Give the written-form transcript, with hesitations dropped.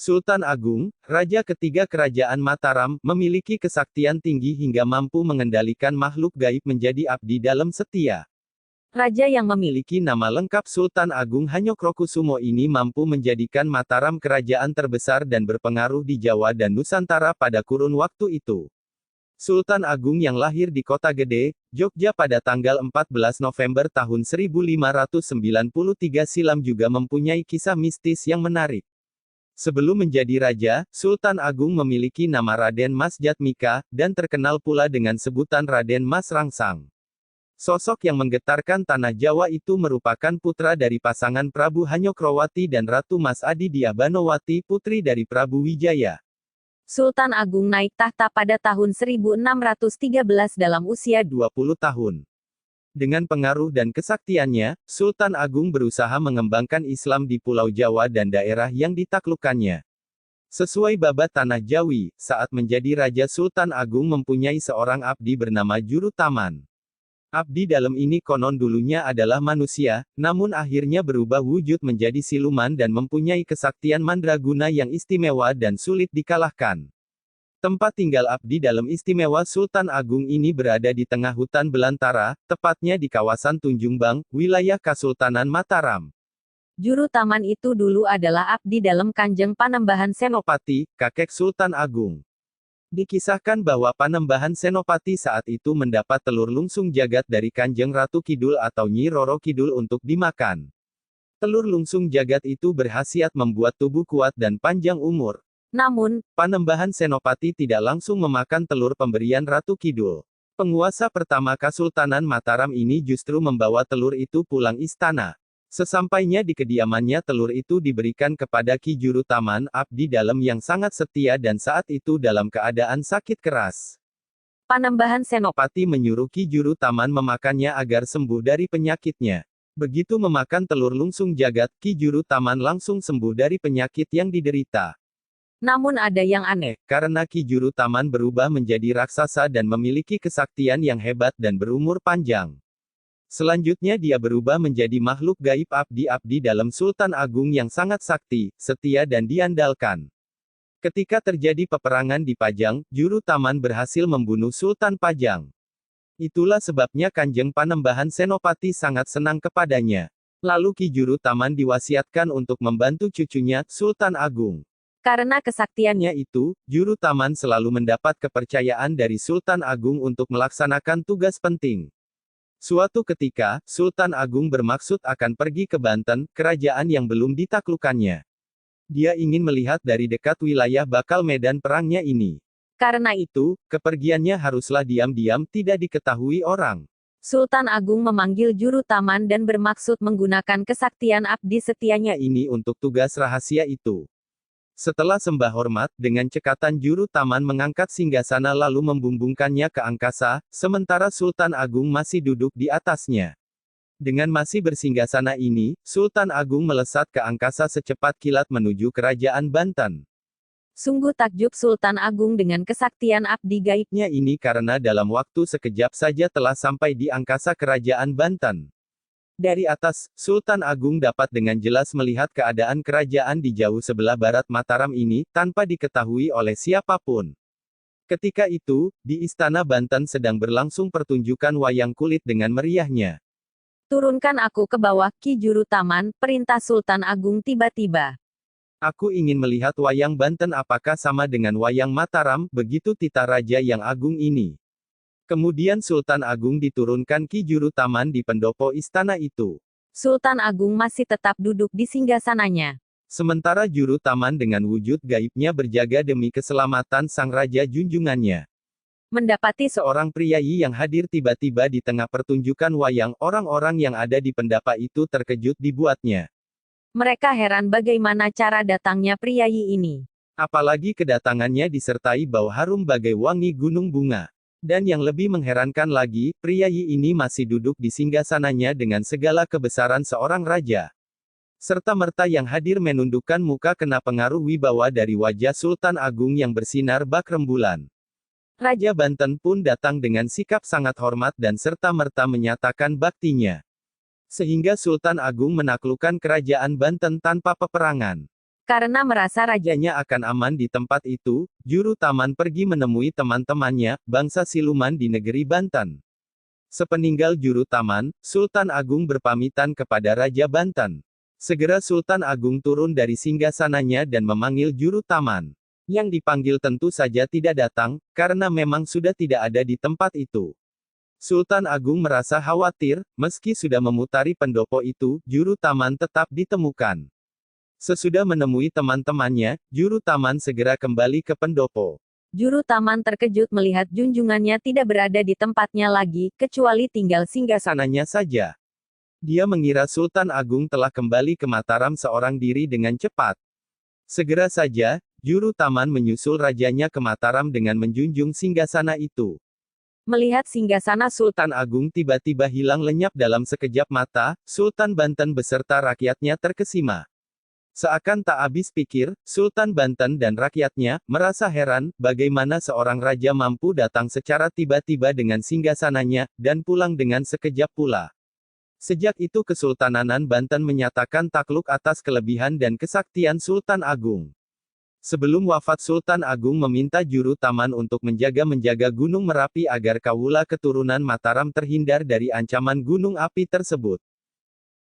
Sultan Agung, Raja ketiga Kerajaan Mataram, memiliki kesaktian tinggi hingga mampu mengendalikan makhluk gaib menjadi abdi dalam setia. Raja yang memiliki nama lengkap Sultan Agung Hanyokrokusumo ini mampu menjadikan Mataram kerajaan terbesar dan berpengaruh di Jawa dan Nusantara pada kurun waktu itu. Sultan Agung yang lahir di Kota Gede, Jogja pada tanggal 14 November tahun 1593 silam juga mempunyai kisah mistis yang menarik. Sebelum menjadi raja, Sultan Agung memiliki nama Raden Mas Jatmika, dan terkenal pula dengan sebutan Raden Mas Rangsang. Sosok yang menggetarkan tanah Jawa itu merupakan putra dari pasangan Prabu Hanyokrowati dan Ratu Mas Adidia Banowati, putri dari Prabu Wijaya. Sultan Agung naik tahta pada tahun 1613 dalam usia 20 tahun. Dengan pengaruh dan kesaktiannya, Sultan Agung berusaha mengembangkan Islam di Pulau Jawa dan daerah yang ditaklukkannya. Sesuai babat Tanah Jawi, saat menjadi Raja Sultan Agung mempunyai seorang abdi bernama Juru Taman. Abdi dalam ini konon dulunya adalah manusia, namun akhirnya berubah wujud menjadi siluman dan mempunyai kesaktian mandraguna yang istimewa dan sulit dikalahkan. Tempat tinggal abdi dalam istimewa Sultan Agung ini berada di tengah hutan belantara, tepatnya di kawasan Tunjung Bang, wilayah Kasultanan Mataram. Juru Taman itu dulu adalah abdi dalam Kanjeng Panembahan Senopati, kakek Sultan Agung. Dikisahkan bahwa Panembahan Senopati saat itu mendapat telur lungsung jagat dari Kanjeng Ratu Kidul atau Nyi Roro Kidul untuk dimakan. Telur lungsung jagat itu berkhasiat membuat tubuh kuat dan panjang umur. Namun, Panembahan Senopati tidak langsung memakan telur pemberian Ratu Kidul. Penguasa pertama Kasultanan Mataram ini justru membawa telur itu pulang istana. Sesampainya di kediamannya telur itu diberikan kepada Ki Juru Taman, abdi dalam yang sangat setia dan saat itu dalam keadaan sakit keras. Panembahan Senopati menyuruh Ki Juru Taman memakannya agar sembuh dari penyakitnya. Begitu memakan telur lungsung jagat, Ki Juru Taman langsung sembuh dari penyakit yang diderita. Namun ada yang aneh, karena Ki Juru Taman berubah menjadi raksasa dan memiliki kesaktian yang hebat dan berumur panjang. Selanjutnya dia berubah menjadi makhluk gaib abdi-abdi dalam Sultan Agung yang sangat sakti, setia dan diandalkan. Ketika terjadi peperangan di Pajang, Juru Taman berhasil membunuh Sultan Pajang. Itulah sebabnya Kanjeng Panembahan Senopati sangat senang kepadanya. Lalu Ki Juru Taman diwasiatkan untuk membantu cucunya, Sultan Agung. Karena kesaktiannya itu, Juru Taman selalu mendapat kepercayaan dari Sultan Agung untuk melaksanakan tugas penting. Suatu ketika, Sultan Agung bermaksud akan pergi ke Banten, kerajaan yang belum ditaklukkannya. Dia ingin melihat dari dekat wilayah bakal medan perangnya ini. Karena itu, kepergiannya haruslah diam-diam, tidak diketahui orang. Sultan Agung memanggil Juru Taman dan bermaksud menggunakan kesaktian abdi setianya ini untuk tugas rahasia itu. Setelah sembah hormat, dengan cekatan Juru Taman mengangkat singgasana lalu membumbungkannya ke angkasa, sementara Sultan Agung masih duduk di atasnya. Dengan masih bersinggasana ini, Sultan Agung melesat ke angkasa secepat kilat menuju kerajaan Banten. Sungguh takjub Sultan Agung dengan kesaktian abdi gaibnya ini karena dalam waktu sekejap saja telah sampai di angkasa kerajaan Banten. Dari atas, Sultan Agung dapat dengan jelas melihat keadaan kerajaan di jauh sebelah barat Mataram ini, tanpa diketahui oleh siapapun. Ketika itu, di Istana Banten sedang berlangsung pertunjukan wayang kulit dengan meriahnya. Turunkan aku ke bawah, Ki Juru Taman, perintah Sultan Agung tiba-tiba. Aku ingin melihat wayang Banten apakah sama dengan wayang Mataram, begitu tita raja yang agung ini. Kemudian Sultan Agung diturunkan Ki Juru Taman di pendopo istana itu. Sultan Agung masih tetap duduk di singgasananya. Sementara Juru Taman dengan wujud gaibnya berjaga demi keselamatan sang raja junjungannya. Mendapati seorang priayi yang hadir tiba-tiba di tengah pertunjukan wayang, orang-orang yang ada di pendapa itu terkejut dibuatnya. Mereka heran bagaimana cara datangnya priayi ini. Apalagi kedatangannya disertai bau harum bagai wangi gunung bunga. Dan yang lebih mengherankan lagi, priayi ini masih duduk di singgasananya dengan segala kebesaran seorang raja. Serta-merta yang hadir menundukkan muka kena pengaruh wibawa dari wajah Sultan Agung yang bersinar bak rembulan. Raja Banten pun datang dengan sikap sangat hormat dan serta-merta menyatakan baktinya. Sehingga Sultan Agung menaklukkan kerajaan Banten tanpa peperangan. Karena merasa rajanya akan aman di tempat itu, juru taman pergi menemui teman-temannya, bangsa siluman di negeri Banten. Sepeninggal juru taman, Sultan Agung berpamitan kepada Raja Banten. Segera Sultan Agung turun dari singgasananya dan memanggil juru taman. Yang dipanggil tentu saja tidak datang, karena memang sudah tidak ada di tempat itu. Sultan Agung merasa khawatir, meski sudah memutari pendopo itu, juru taman tetap ditemukan. Sesudah menemui teman-temannya, juru taman segera kembali ke pendopo. Juru taman terkejut melihat junjungannya tidak berada di tempatnya lagi, kecuali tinggal singgasananya saja. Dia mengira Sultan Agung telah kembali ke Mataram seorang diri dengan cepat. Segera saja, juru taman menyusul rajanya ke Mataram dengan menjunjung singgasana itu. Melihat singgasana Sultan Agung tiba-tiba hilang lenyap dalam sekejap mata, Sultan Banten beserta rakyatnya terkesima. Seakan tak habis pikir, Sultan Banten dan rakyatnya merasa heran bagaimana seorang raja mampu datang secara tiba-tiba dengan singgasananya dan pulang dengan sekejap pula. Sejak itu Kesultanan Banten menyatakan takluk atas kelebihan dan kesaktian Sultan Agung. Sebelum wafat Sultan Agung meminta juru taman untuk menjaga Gunung Merapi agar kawula keturunan Mataram terhindar dari ancaman gunung api tersebut.